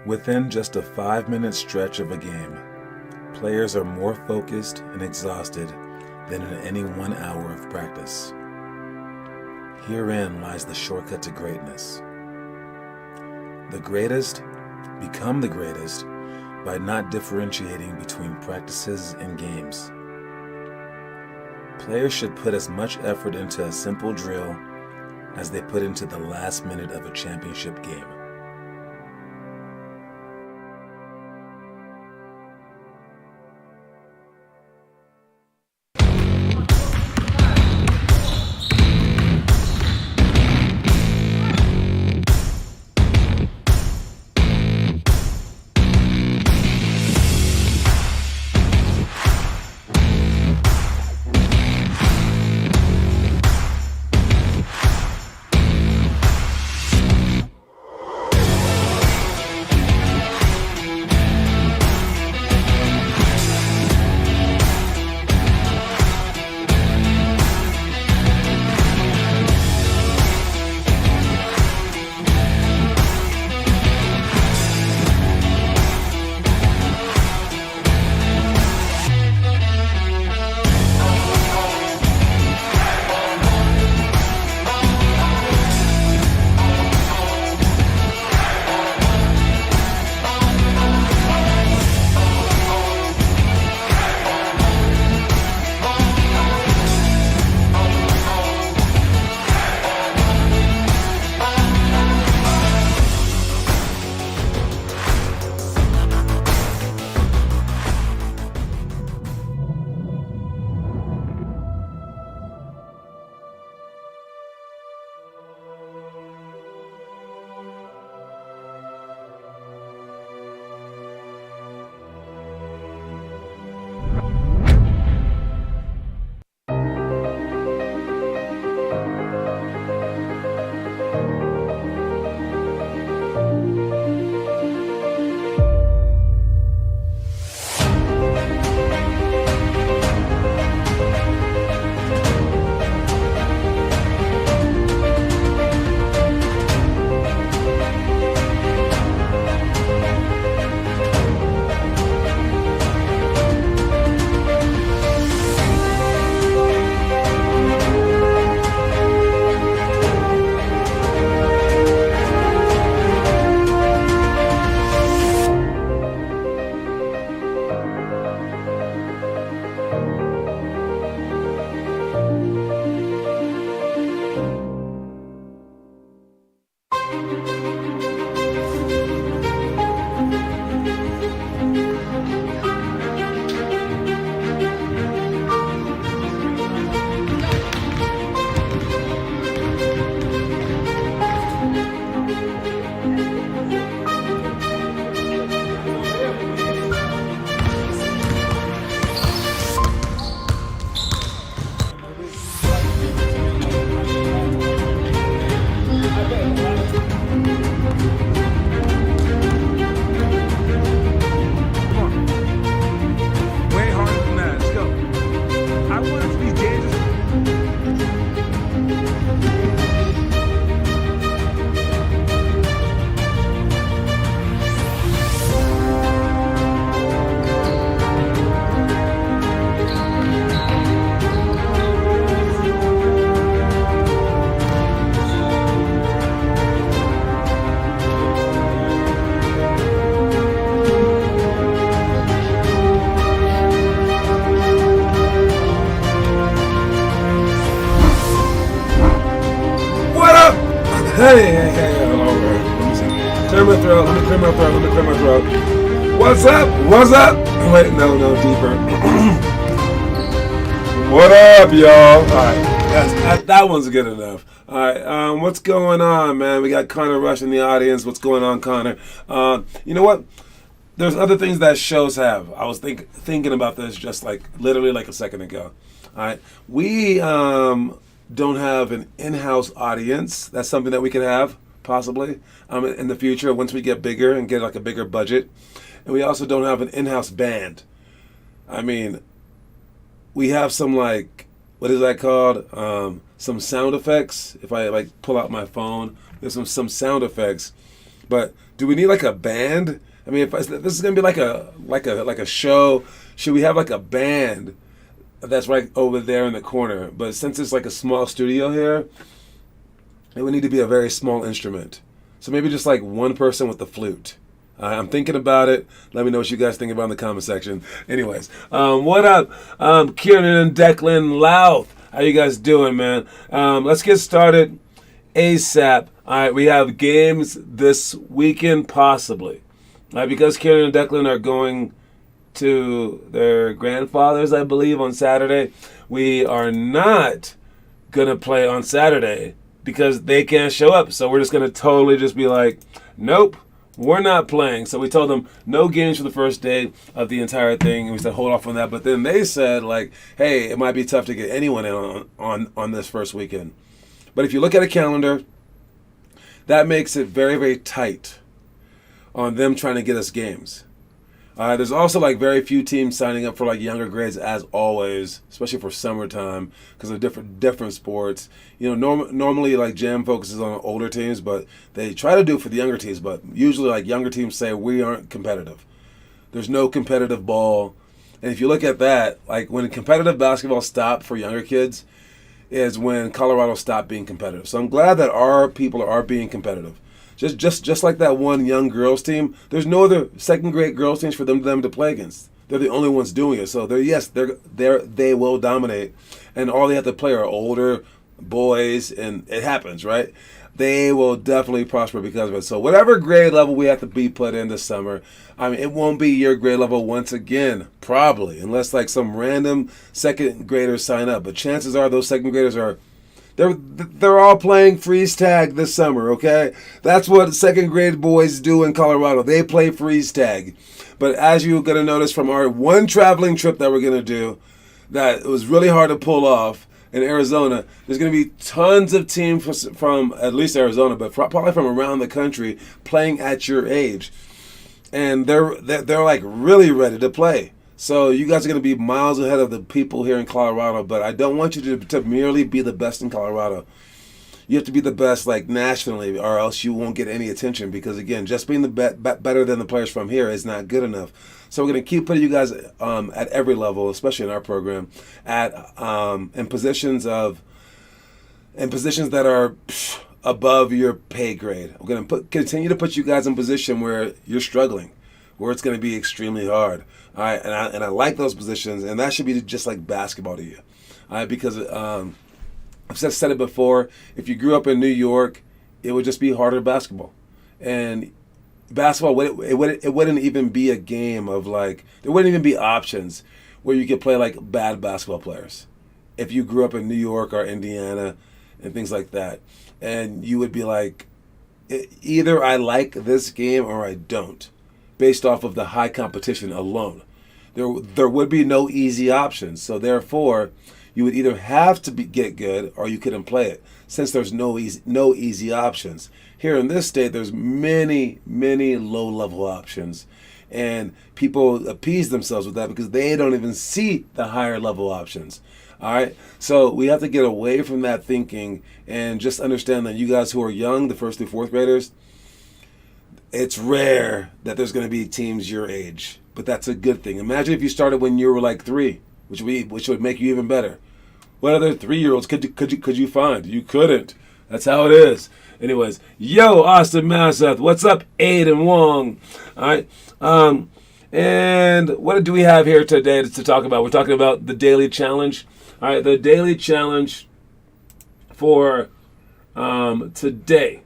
Within just a 5-minute stretch of a game, players are more focused and exhausted than in any 1 hour of practice. Herein lies the shortcut to greatness. The greatest become the greatest by not differentiating between practices and games. Players should put as much effort into a simple drill as they put into the last minute of a championship game. Hey, hello, let me see. Clear my throat, let me clear my throat. What's up? Wait, no, deeper. What up, y'all? Alright, that one's good enough. Alright, what's going on, man? We got Connor Rush in the audience. What's going on, Connor? You know what? There's other things that shows have. I was thinking about this just literally a second ago. Alright, we don't have an in-house audience. That's something that we could have, possibly, in the future once we get bigger and get a bigger budget. And we also don't have an in-house band. I mean, we have some what is that called? Some sound effects. If I pull out my phone, there's some sound effects. But do we need like a band? I mean, if this is gonna be like a show, should we have like a band that's right over there in the corner? But since it's like a small studio here, it would need to be a very small instrument. So maybe just like one person with the flute. I'm thinking about it. Let me know what you guys think about in the comment section. Anyways, what up, Kieran and Declan Louth? How you guys doing, man? Let's get started ASAP. All right, we have games this weekend, possibly. All right, because Kieran and Declan are going to their grandfathers, I believe, on Saturday. We are not going to play on Saturday because they can't show up. So we're just going to totally just be like, nope, we're not playing. So we told them no games for the first day of the entire thing. And we said hold off on that. But then they said, like, hey, it might be tough to get anyone in on this first weekend. But if you look at a calendar, that makes it very, very tight on them trying to get us games. There's also like very few teams signing up for like younger grades as always, especially for summertime because of different sports. You know, normally like Jam focuses on older teams, but they try to do it for the younger teams. But usually like younger teams say we aren't competitive. There's no competitive ball, and if you look at that, like when competitive basketball stopped for younger kids, is when Colorado stopped being competitive. So I'm glad that our people are being competitive. Just like that one young girls team, there's no other second grade girls teams for them to play against. They're the only ones doing it. So they will dominate, and all they have to play are older boys, and it happens, right? They will definitely prosper because of it. So whatever grade level we have to be put in this summer, I mean, it won't be your grade level once again, probably, unless like some random second graders sign up. But chances are those second graders are. They're all playing freeze tag this summer, okay? That's what second grade boys do in Colorado. They play freeze tag. But as you're going to notice from our one traveling trip that we're going to do, that it was really hard to pull off in Arizona, there's going to be tons of teams from at least Arizona, but probably from around the country playing at your age. And they're like really ready to play. So you guys are going to be miles ahead of the people here in Colorado, but I don't want you to merely be the best in Colorado. You have to be the best like nationally, or else you won't get any attention because, again, just being the better than the players from here is not good enough. So we're going to keep putting you guys at every level, especially in our program, at in positions that are above your pay grade. We're going to continue to put you guys in position where you're struggling, where it's going to be extremely hard. All right, and I like those positions, and that should be just like basketball to you. All right, because I've said it before, if you grew up in New York, it would just be harder basketball. And basketball, it wouldn't even be a game of like, there wouldn't even be options where you could play like bad basketball players. If you grew up in New York or Indiana and things like that. And you would be like, either I like this game or I don't, based off of the high competition alone. There would be no easy options. So therefore, you would either have to get good or you couldn't play it, since there's no easy options. Here in this state, there's many, many low-level options. And people appease themselves with that because they don't even see the higher level options. All right? So we have to get away from that thinking and just understand that you guys who are young, the first through fourth graders, it's rare that there's going to be teams your age, but that's a good thing. Imagine if you started when you were like 3, which would make you even better. What other 3-year-olds could you find? You couldn't. That's how it is. Anyways, yo, Austin Massath, what's up, Aiden Wong? All right, and what do we have here today to talk about? We're talking about the daily challenge. All right, the daily challenge for today.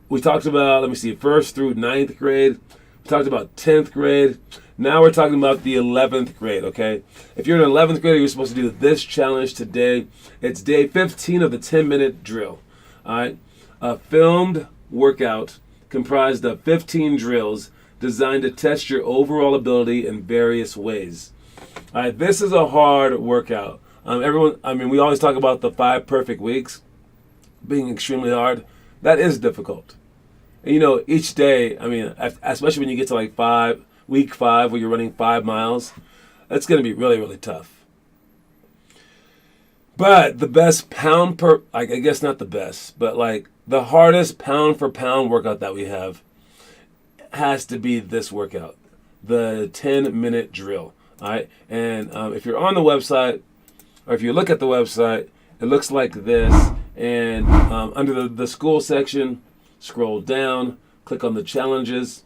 We talked about, let me see, 1st through 9th grade. We talked about 10th grade. Now we're talking about the 11th grade, okay? If you're an 11th grader, you're supposed to do this challenge today. It's day 15 of the 10-minute drill, all right? A filmed workout comprised of 15 drills designed to test your overall ability in various ways. All right, this is a hard workout. We always talk about the 5 perfect weeks being extremely hard. That is difficult. And each day, especially when you get to like week 5 where you're running 5 miles, that's going to be really, really tough. But the best I guess not the best, but like the hardest pound for pound workout that we have has to be this workout, the 10-minute drill. All right, and if you're on the website, or if you look at the website, it looks like this. And under the school section, scroll down, click on the challenges,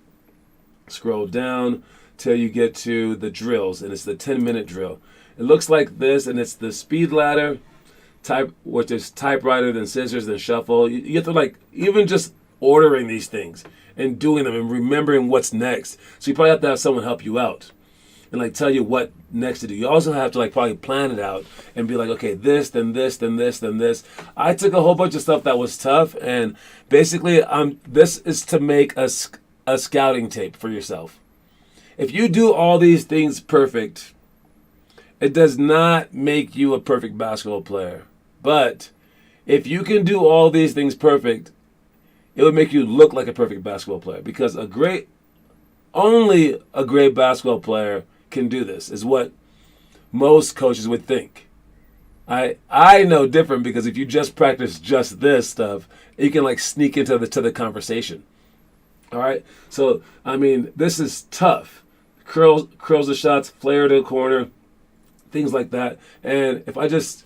scroll down till you get to the drills, and it's the 10-minute drill. It looks like this, and it's the speed ladder, which is typewriter, then scissors, then shuffle. You have to, like, even just ordering these things and doing them and remembering what's next. So you probably have to have someone help you out and, like, tell you what next to do. You also have to, like, probably plan it out and be like, okay, this, then this, then this, then this. I took a whole bunch of stuff that was tough, and basically this is to make a scouting tape for yourself. If you do all these things perfect, it does not make you a perfect basketball player. But if you can do all these things perfect, it would make you look like a perfect basketball player, because only a great basketball player can do this, is what most coaches would think. I know different, because if you just practice just this stuff, you can, like, sneak into the conversation. All right, so I mean, this is tough. Curls the shots, flare to the corner, things like that. And if I just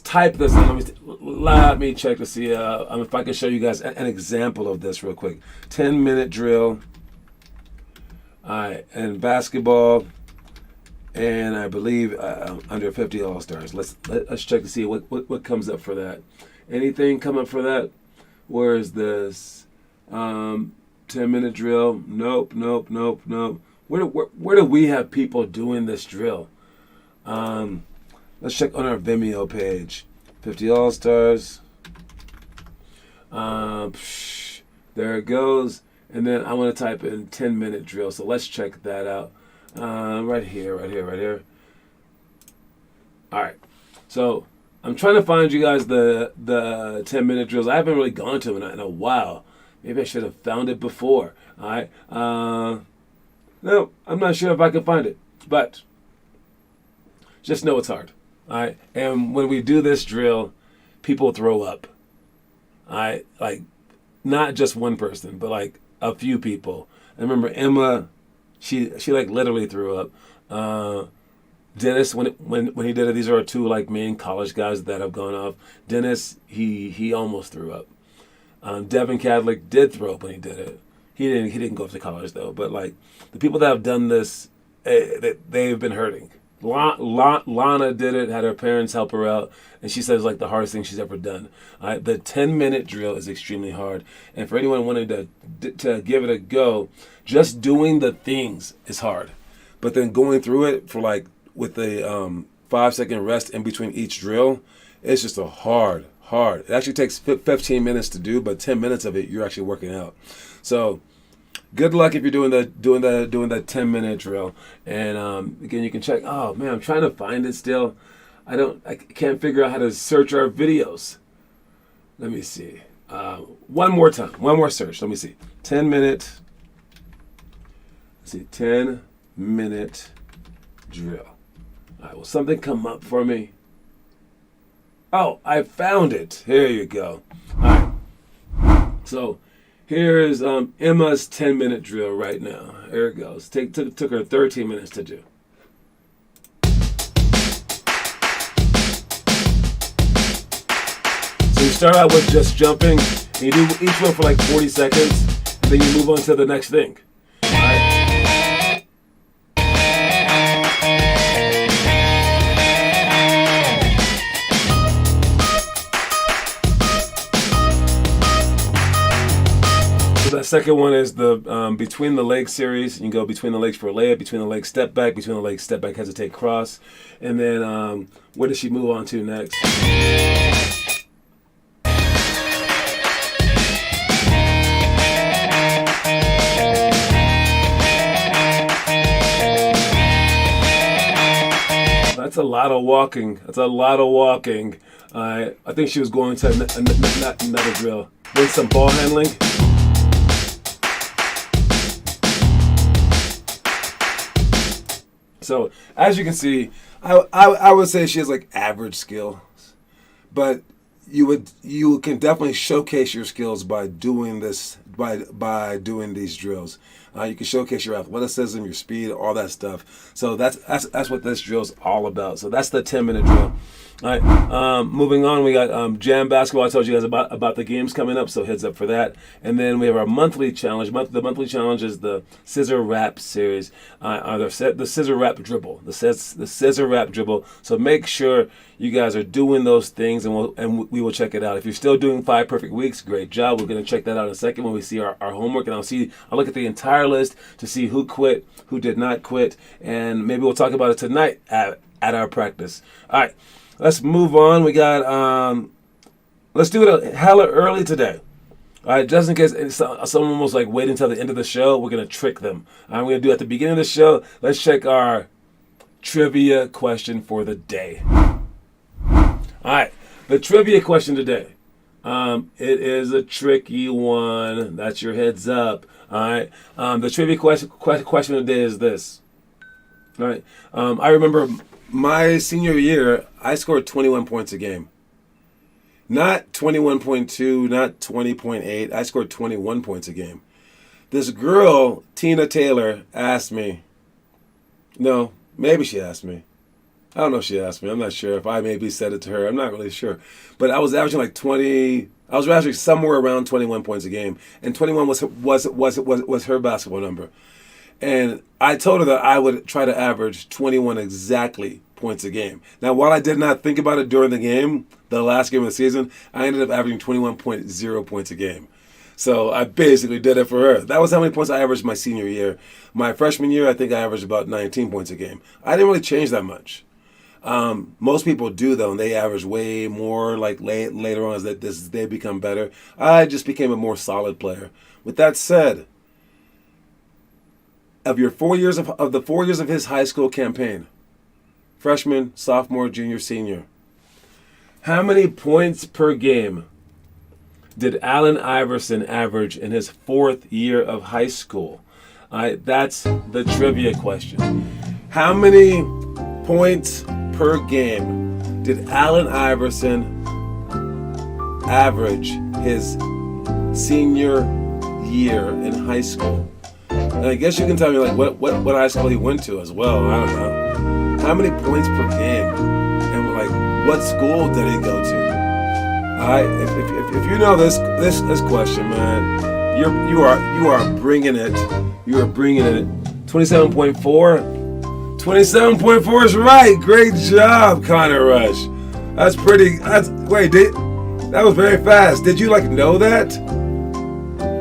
type this in, let me check to see if I can show you guys an example of this real quick. 10-minute drill. All right, and basketball, and I believe under 50 All-Stars. Let's check to see what comes up for that. Anything come up for that? Where is this? 10-minute drill. Nope. Where do we have people doing this drill? Let's check on our Vimeo page. 50 All-Stars. There it goes. And then I want to type in 10-minute drill. So let's check that out. Right here. All right. So I'm trying to find you guys the 10-minute drills. I haven't really gone to them in a while. Maybe I should have found it before. All right. No, I'm not sure if I can find it. But just know it's hard. All right. And when we do this drill, people throw up. All right. Like, not just one person, but like a few people. I remember Emma, she like literally threw up. Dennis, when he did it, these are our two, like, main college guys that have gone off. Dennis, he almost threw up. Devin Cadlick did throw up when he did it. He didn't go off to college though. But, like, the people that have done this, they've been hurting. Lana did it, had her parents help her out, and she says, like, the hardest thing she's ever done. The 10-minute drill is extremely hard, and for anyone wanting to give it a go, just doing the things is hard, but then going through it for, like, with a 5-second rest in between each drill, it's just a hard. It actually takes 15 minutes to do, but 10 minutes of it you're actually working out. So good luck if you're doing the 10-minute drill. And again, you can check. Oh man, I'm trying to find it still. I can't figure out how to search our videos. Let me see. One more time. One more search. Let me see. 10-minute. Let's see. 10-minute drill. All right. Will something come up for me? Oh, I found it. Here you go. All right. So here is Emma's 10-minute drill right now. Here it goes. Took her 13 minutes to do. So you start out with just jumping, and you do each one for like 40 seconds, and then you move on to the next thing. All right. The second one is the between the legs series. You can go between the legs for a layup, between the legs step back, between the legs step back, hesitate, cross. And then what does she move on to next? That's a lot of walking. I think she was going to another drill. Then some ball handling. So as you can see, I would say she has like average skills, but you can definitely showcase your skills by doing this by doing these drills. You can showcase your athleticism, your speed, all that stuff. So that's what this drill is all about. So that's the 10-minute drill. All right, moving on, we got jam basketball. I told you guys about the games coming up, so heads up for that. And then we have our monthly challenge. The monthly challenge is the scissor rap series, the scissor rap dribble, the scissor rap dribble. So make sure you guys are doing those things, and we will check it out. If you're still doing 5 perfect weeks, great job. We're going to check that out in a second when we see our homework, and I'll look at the entire list to see who quit, who did not quit, and maybe we'll talk about it tonight at our practice. All right. Let's move on. We got, let's do it hella early today. All right, just in case someone was like waiting until the end of the show, we're going to trick them. We're going to do at the beginning of the show, let's check our trivia question for the day. All right, the trivia question today. It is a tricky one. That's your heads up. All right, the trivia question today is this. All right, I remember my senior year, I scored 21 points a game. Not 21.2, not 20.8. I scored 21 points a game. This girl, Tina Taylor, asked me. No, maybe she asked me. I don't know if she asked me. I'm not sure if I maybe said it to her. I'm not really sure. But I was averaging like 20. I was averaging somewhere around 21 points a game, and 21 was her basketball number. And I told her that I would try to average 21 exactly points a game. Now, while I did not think about it during the game, the last game of the season, I ended up averaging 21.0 points a game. So I basically did it for her. That was how many points I averaged my senior year. My freshman year, I think I averaged about 19 points a game. I didn't really change that much. Most people do, though, and they average way more like later on as they become better. I just became a more solid player. With that said, of your 4 years of the 4 years of his high school campaign, freshman, sophomore, junior, senior, how many points per game did Allen Iverson average in his 4th year of high school? That's the trivia question. How many points per game did Allen Iverson average his senior year in high school? And I guess you can tell me like what high school he went to as well. I don't know. How many points per game, and like what school did he go to? If you know this question, man, you are bringing it. You are bringing it. 27.4. 27.4 is right. Great job, Connor Rush. That was very fast. Did you like know that?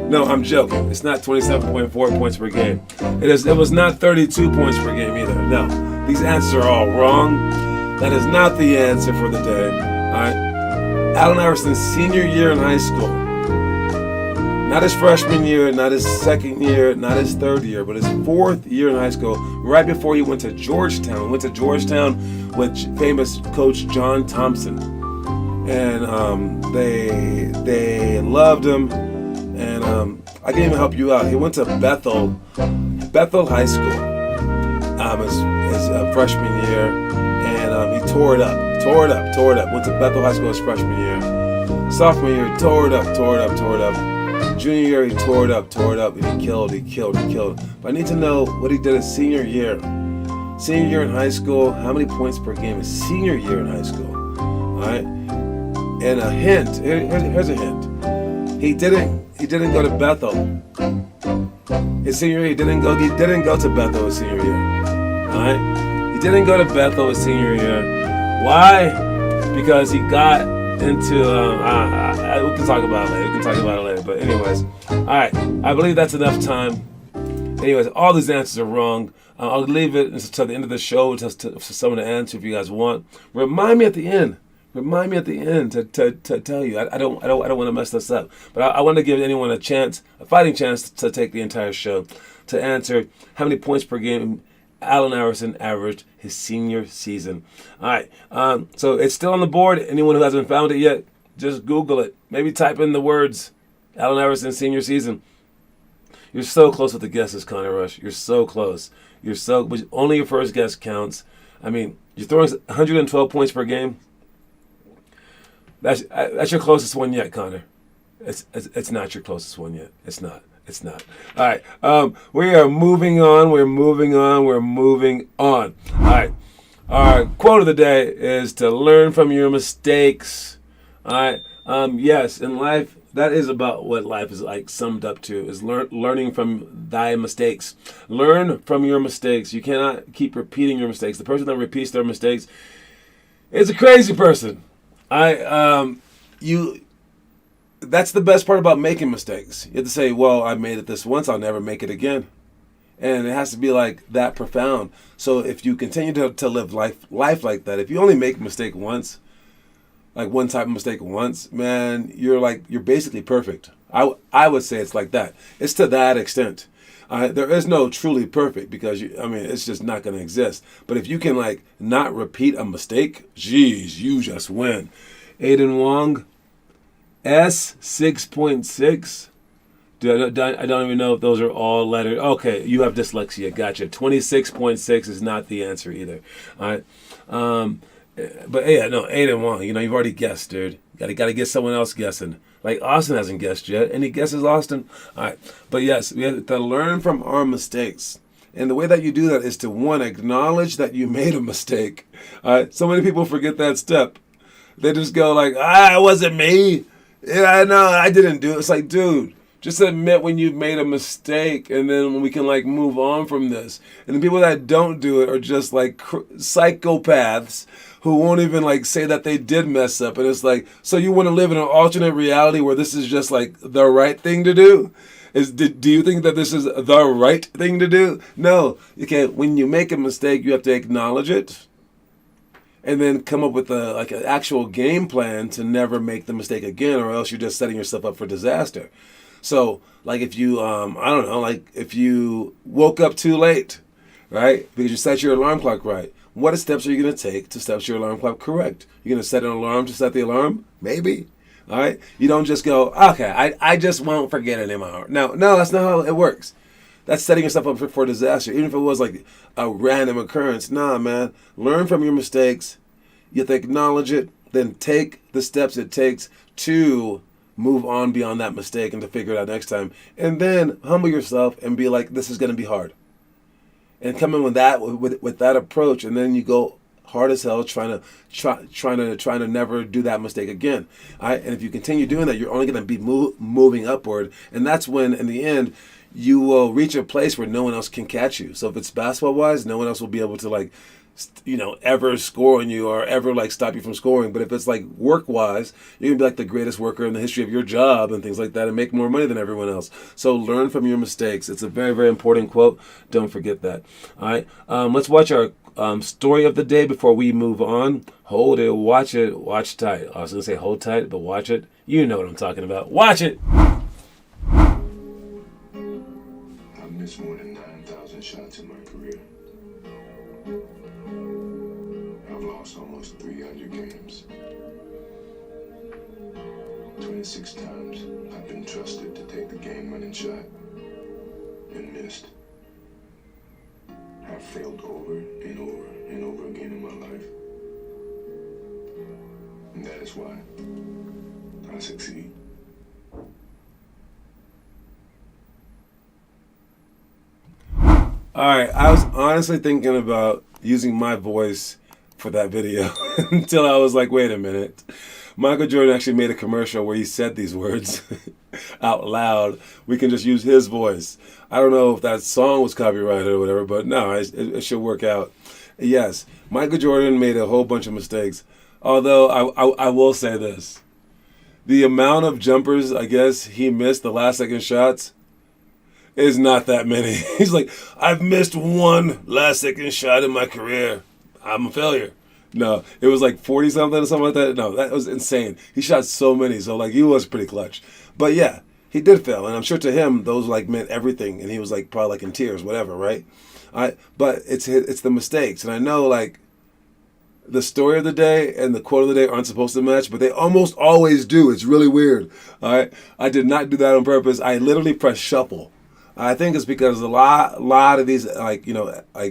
No, I'm joking. It's not 27.4 points per game. It was not 32 points per game either. No, these answers are all wrong. That is not the answer for the day. All right. Allen Iverson's senior year in high school. Not his freshman year, not his second year, not his 3rd year, but his 4th year in high school, right before he went to Georgetown. Went to Georgetown with famous coach John Thompson. And they loved him. And I can even help you out. He went to Bethel High School his freshman year, and he tore it up. Went to Bethel High School his freshman year. Sophomore year, he tore it up. Junior year, he tore it up, and he killed. But I need to know what he did his senior year. Senior year in high school, how many points per game his senior year in high school? All right. And a hint. Here's a hint. He didn't go to Bethel. His senior year, he didn't go to Bethel his senior year. Alright? He didn't go to Bethel his senior year. Why? Because he got into we can talk about it later. But anyways, alright. I believe that's enough time. Anyways, all these answers are wrong. I'll leave it until the end of the show for someone to answer if you guys want. Remind me at the end to tell you. I don't want to mess this up. But I want to give anyone a fighting chance to take the entire show to answer how many points per game Allen Iverson averaged his senior season. All right. So it's still on the board. Anyone who hasn't found it yet, just Google it. Maybe type in the words Allen Iverson senior season. You're so close with the guesses, Connor Rush. You're so close. But only your first guess counts. I mean, you're throwing 112 points per game. That's your closest one yet, Connor. It's not your closest one yet. It's not. It's not. All right. We are moving on. We're moving on. We're moving on. All right. Our quote of the day is to learn from your mistakes. All right. Yes, in life, that is about what life is like summed up to, is learning from thy mistakes. Learn from your mistakes. You cannot keep repeating your mistakes. The person that repeats their mistakes is a crazy person. That's the best part about making mistakes. You have to say, well, I made it this once, I'll never make it again. And it has to be like that profound. So if you continue to live life like that, if you only make a mistake once, like one type of mistake once, man, you're basically perfect. I would say it's like that. It's to that extent. There is no truly perfect because it's just not going to exist. But if you can like not repeat a mistake, geez, you just win. Aiden Wong, S 6.6. I don't even know if those are all letters. Okay, you have dyslexia. Gotcha. 26.6 is not the answer either. All right. But yeah, no, Aiden Wong. You've already guessed, dude. Got to get someone else guessing. Like Austin hasn't guessed yet. Any guesses, Austin? All right. But yes, we have to learn from our mistakes. And the way that you do that is to, one, acknowledge that you made a mistake. All right. So many people forget that step. They just go like, it wasn't me. Yeah, no, I didn't do it. It's like, dude, just admit when you've made a mistake, and then we can like move on from this. And the people that don't do it are just like psychopaths who won't even like say that they did mess up. And it's like, so you want to live in an alternate reality where this is just like the right thing to do? Do you think that this is the right thing to do? No. Okay, when you make a mistake, you have to acknowledge it, and then come up with an actual game plan to never make the mistake again, or else you're just setting yourself up for disaster. So, like if you, if you woke up too late, right, because you set your alarm clock right, what steps are you going to take to set your alarm clock correct? You're going to set an alarm to set the alarm? Maybe. All right? You don't just go, okay, I just won't forget it anymore. No, that's not how it works. That's setting yourself up for disaster. Even if it was like a random occurrence. Nah, man. Learn from your mistakes. You have to acknowledge it. Then take the steps it takes to move on beyond that mistake and to figure it out next time. And then humble yourself and be like, this is going to be hard. And come in with that approach, and then you go hard as hell trying to never do that mistake again. All right? And if you continue doing that, you're only going to be moving upward. And that's when, in the end, you will reach a place where no one else can catch you. So if it's basketball wise, no one else will be able to ever score on you or ever stop you from scoring. But if it's work wise, you can be the greatest worker in the history of your job and things like that and make more money than everyone else. So learn from your mistakes. It's a very, very important quote. Don't forget that. All right. Let's watch our story of the day before we move on. Hold it, watch it, watch tight. I was going to say hold tight, but watch it. You know what I'm talking about. Watch it. I've missed more than 9,000 shots in my career. I've lost almost 300 games. 26 times I've been trusted to take the game-winning shot and missed. I've failed over and over and over again in my life. And that is why I succeed. All right, I was honestly thinking about using my voice for that video until I was like, wait a minute. Michael Jordan actually made a commercial where he said these words out loud. We can just use his voice. I don't know if that song was copyrighted or whatever, but no, it should work out. Yes, Michael Jordan made a whole bunch of mistakes. Although I will say this. The amount of jumpers, I guess, he missed, the last second shots, is not that many. He's like, I've missed one last second shot in my career. I'm a failure. No, it was 40 something or something like that. No, that was insane. He shot so many, so he was pretty clutch. But yeah, he did fail, and I'm sure to him those meant everything, and he was probably in tears, whatever, right? But it's the mistakes, and I know the story of the day and the quote of the day aren't supposed to match, but they almost always do. It's really weird. All right, I did not do that on purpose. I literally pressed shuffle. I think it's because a lot of these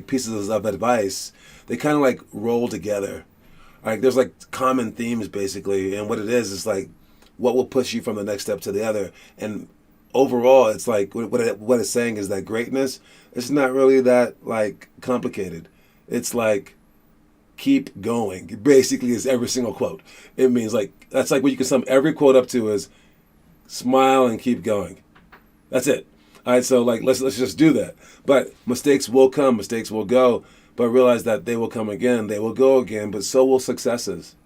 pieces of advice, they kind of roll together. There's common themes basically, and what it is what will push you from the next step to the other. And overall, it's like what it's saying is that greatness, it's not really that like complicated. It's like keep going. Basically, is every single quote. It means like that's like what you can sum every quote up to is smile and keep going. That's it. All right, so like let's just do that. But mistakes will come, mistakes will go, but realize that they will come again, they will go again, but so will successes.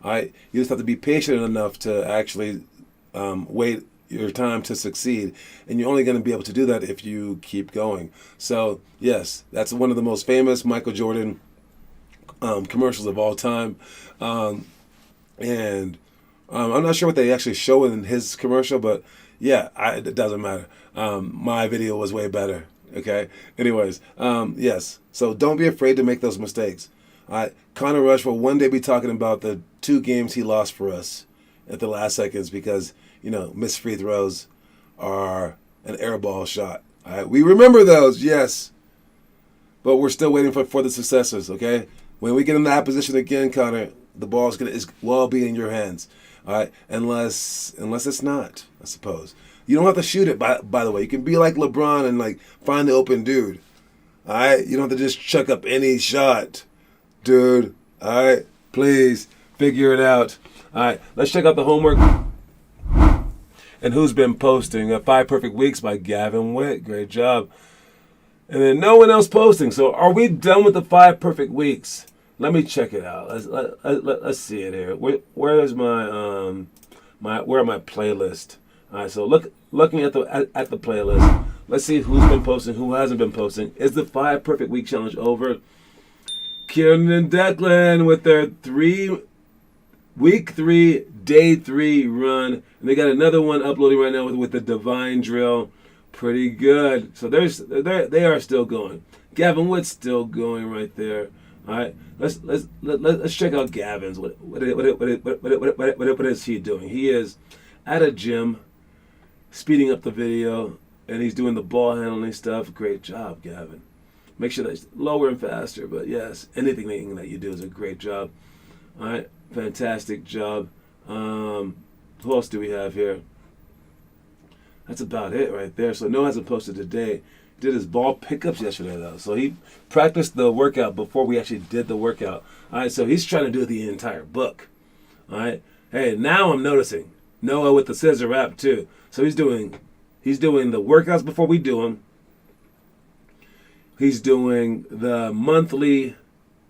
All right, you just have to be patient enough to actually wait your time to succeed, and you're only going to be able to do that if you keep going. So yes, that's one of the most famous Michael Jordan commercials of all time, and I'm not sure what they actually show in his commercial, but yeah, it doesn't matter. My video was way better. Okay. Anyways, yes. So don't be afraid to make those mistakes. All right. Connor Rush will one day be talking about the 2 games he lost for us at the last seconds because, missed free throws are an air ball shot. All right. We remember those, yes. But we're still waiting for the successors, okay? When we get in that position again, Connor, the ball is well be in your hands. All right. Unless it's not, I suppose. You don't have to shoot it, by the way. You can be like LeBron and like find the open dude. All right? You don't have to just chuck up any shot, dude. All right? Please figure it out. All right, let's check out the homework and who's been posting. 5 Perfect Weeks by Gavin Witt. Great job. And then no one else posting. So are we done with the 5 Perfect Weeks? Let me check it out. Let's see it here. Where's my where are my playlist? All right, so looking at the playlist, let's see who's been posting, who hasn't been posting. Is the 5 Perfect Week challenge over? Kieran and Declan with their week 3, day 3 run, and they got another one uploading right now with the Divine Drill. Pretty good. So they are still going. Gavin Witt's still going right there. All right, let's check out Gavin's. What is he doing? He is at a gym, speeding up the video, and he's doing the ball handling stuff. Great job, Gavin. Make sure that's lower and faster, but yes, anything that you do is a great job. All right, fantastic job. Who else do we have here? That's about it right there. So Noah hasn't posted today. Did his ball pickups yesterday though, so he practiced the workout before we actually did the workout. All right, so he's trying to do the entire book. All right, hey, now I'm noticing Noah with the scissor rap too. So he's doing the workouts before we do them. He's doing the monthly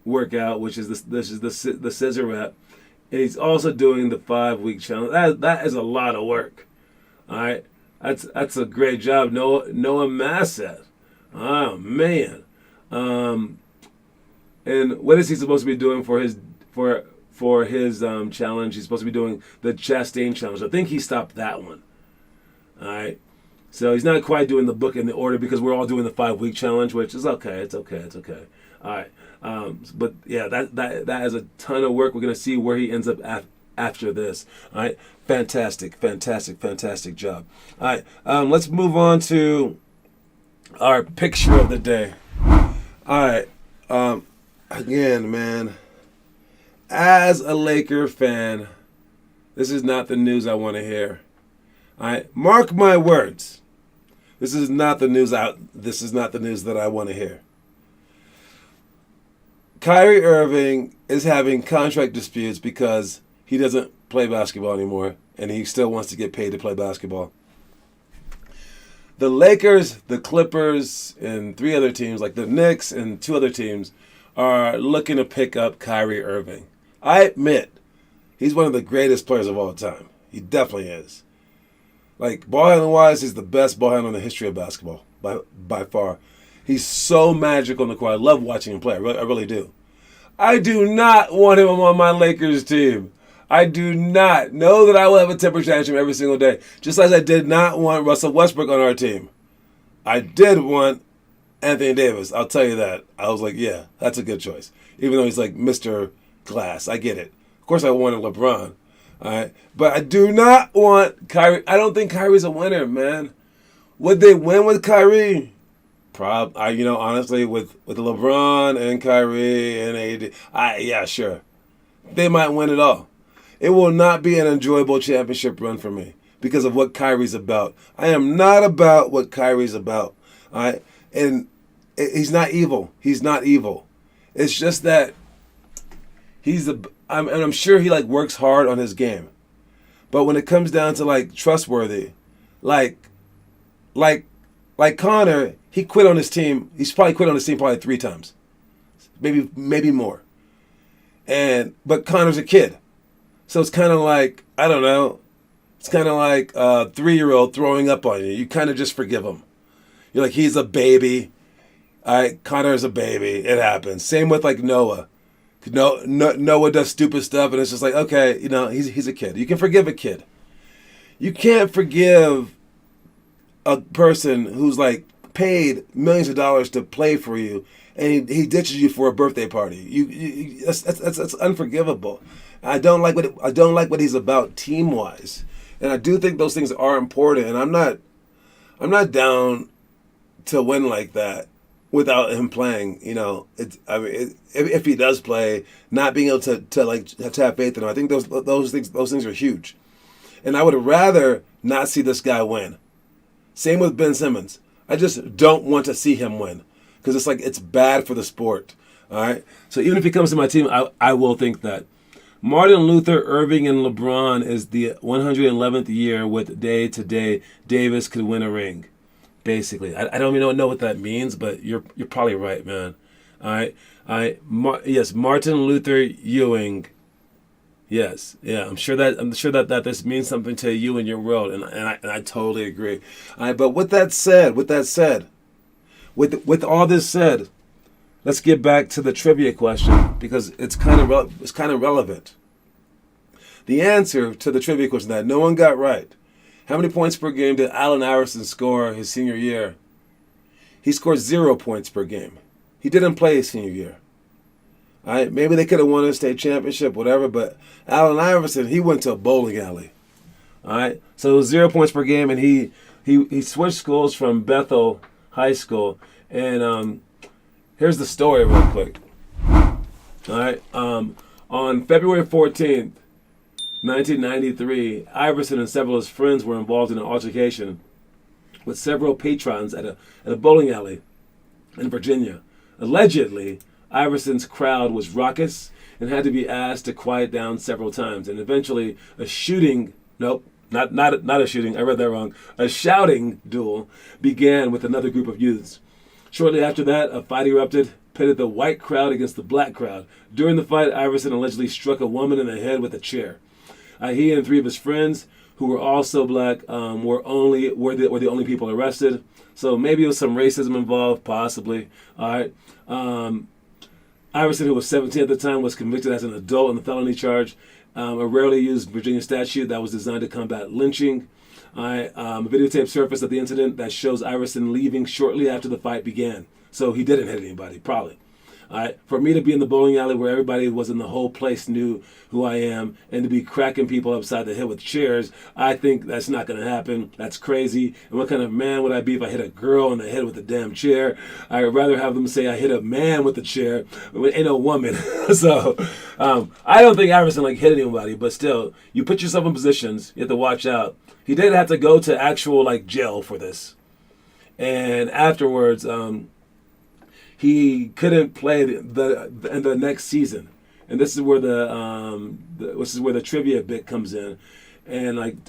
workout, which is the scissor rap, and he's also doing the 5-week challenge. That is a lot of work. All right, that's a great job, Noah Massett. Oh man, and what is he supposed to be doing for his challenge? He's supposed to be doing the Chastain challenge. I think he stopped that one. All right. So he's not quite doing the book in the order because we're all doing the 5-week challenge, which is okay. It's okay. All right. But yeah, that is a ton of work. We're going to see where he ends up after this. All right. Fantastic job. All right. Let's move on to our picture of the day. All right. Again, man, as a Laker fan, this is not the news I want to hear. All right, mark my words. This is not the news that I want to hear. Kyrie Irving is having contract disputes because he doesn't play basketball anymore, and he still wants to get paid to play basketball. The Lakers, the Clippers, and 3 other teams, like the Knicks and 2 other teams, are looking to pick up Kyrie Irving. I admit, he's one of the greatest players of all time. He definitely is. Like, ball handling wise, he's the best ball handler in the history of basketball, by far. He's so magical on the court. I love watching him play. I really do. I do not want him on my Lakers team. I do not know that I will have a temper tantrum every single day. Just as I did not want Russell Westbrook on our team. I did want Anthony Davis. I'll tell you that. I was like, yeah, that's a good choice. Even though he's like Mr. Glass. I get it. Of course I wanted LeBron. All right, but I do not want Kyrie. I don't think Kyrie's a winner, man. Would they win with Kyrie? Honestly, with LeBron and Kyrie and AD, yeah, sure, they might win it all. It will not be an enjoyable championship run for me because of what Kyrie's about. I am not about what Kyrie's about. All right? And he's not evil. He's not evil. It's just that I'm sure he like works hard on his game. But when it comes down to like trustworthy, like Connor, he quit on his team. He's probably quit on his team probably 3 times. Maybe more. But Connor's a kid. So it's kind of like, I don't know, it's kind of like a 3-year-old throwing up on you. You kind of just forgive him. You're like, he's a baby. Connor is a baby. It happens. Same with like Noah. Noah does stupid stuff, and it's just like, okay, he's a kid. You can forgive a kid. You can't forgive a person who's like paid millions of dollars to play for you, and he ditches you for a birthday party. That's unforgivable. I don't like what he's about team wise, and I do think those things are important. And I'm not down to win like that without him playing. If he does play, not being able to have faith in him, I think those things are huge. And I would rather not see this guy win. Same with Ben Simmons. I just don't want to see him win because it's bad for the sport. All right. So even if he comes to my team, I will think that. Martin Luther, Irving, and LeBron is the 111th year with day-to-day Davis could win a ring. Basically, I don't even know what that means, but you're probably right, man. All right. Yes, Martin Luther Ewing. Yes, yeah, I'm sure that this means something to you in your world, and I totally agree. All right, but with all this said, let's get back to the trivia question because it's kind of relevant. The answer to the trivia question that no one got right: how many points per game did Allen Iverson score his senior year? He scored 0 points per game. He didn't play his senior year. All right, maybe they could have won a state championship, whatever, but Allen Iverson, he went to a bowling alley. All right, so it was 0 points per game, and he switched schools from Bethel High School. And here's the story real quick. All right, on February 14th, 1993, Iverson and several of his friends were involved in an altercation with several patrons at a bowling alley in Virginia. Allegedly, Iverson's crowd was raucous and had to be asked to quiet down several times. And eventually, a shouting duel began with another group of youths. Shortly after that, a fight erupted, pitted the white crowd against the black crowd. During the fight, Iverson allegedly struck a woman in the head with a chair. He and 3 of his friends, who were also black, were the only people arrested. So maybe it was some racism involved, possibly. All right. Iverson, who was 17 at the time, was convicted as an adult on the felony charge. A rarely used Virginia statute that was designed to combat lynching. A videotape surfaced of the incident that shows Iverson leaving shortly after the fight began. So he didn't hit anybody, probably. For me to be in the bowling alley where everybody was in the whole place knew who I am, and to be cracking people upside the head with chairs, I think that's not going to happen. That's crazy. And what kind of man would I be if I hit a girl in the head with a damn chair? I'd rather have them say I hit a man with a chair, but ain't no woman. So I don't think Iverson hit anybody, but still, you put yourself in positions, you have to watch out. He did have to go to actual jail for this. And afterwards, he couldn't play the next season, and this is where the trivia bit comes in, and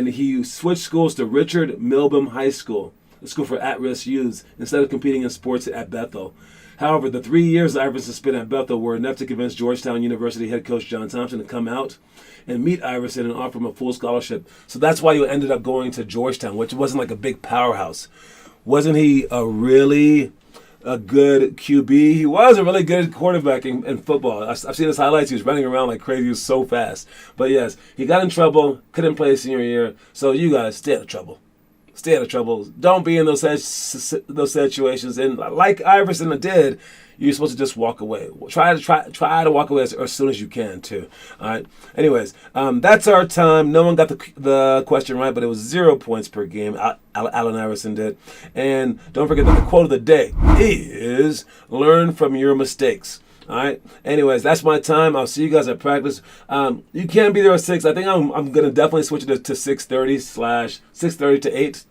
he switched schools to Richard Milburn High School, a school for at-risk youths, instead of competing in sports at Bethel. However, the 3 years Iverson spent at Bethel were enough to convince Georgetown University head coach John Thompson to come out and meet Iverson and offer him a full scholarship. So that's why he ended up going to Georgetown, which wasn't a big powerhouse. Wasn't he a good QB? He was a really good quarterback in football. I've seen his highlights. He was running around like crazy. He was so fast. But yes, he got in trouble, couldn't play his senior year. So you guys, stay out of trouble. Stay out of trouble. Don't be in those situations. And like Iverson did, you're supposed to just walk away. Try to walk away as soon as you can too. All right. Anyways, that's our time. No one got the question right, but it was 0 points per game. Allen Iverson did. And don't forget that the quote of the day is "Learn from your mistakes." All right. Anyways, that's my time. I'll see you guys at practice. You can be there at 6. I think I'm gonna definitely switch it to 6:30 to 8.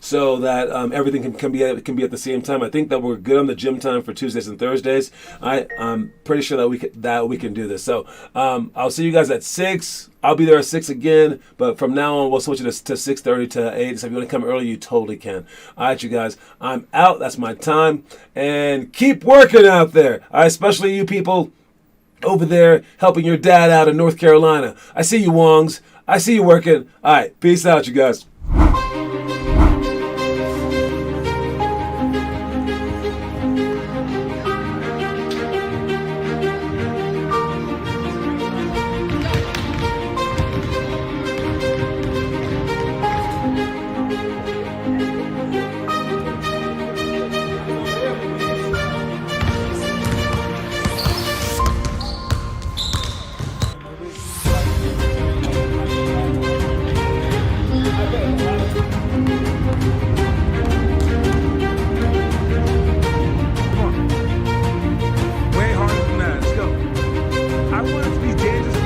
So that everything can be at the same time. I think that we're good on the gym time for Tuesdays and Thursdays. I'm pretty sure that we can do this. So I'll see you guys at 6. I'll be there at 6 again, but from now on we'll switch it to 6:30 to 8. So if you want to come early, you totally can. All right, you guys. I'm out. That's my time, and keep working out there. All right, especially you people over there helping your dad out in North Carolina. I see you, Wongs. I see you working. All right, peace out, you guys. Way harder than that. Let's go. I want it to be dangerous.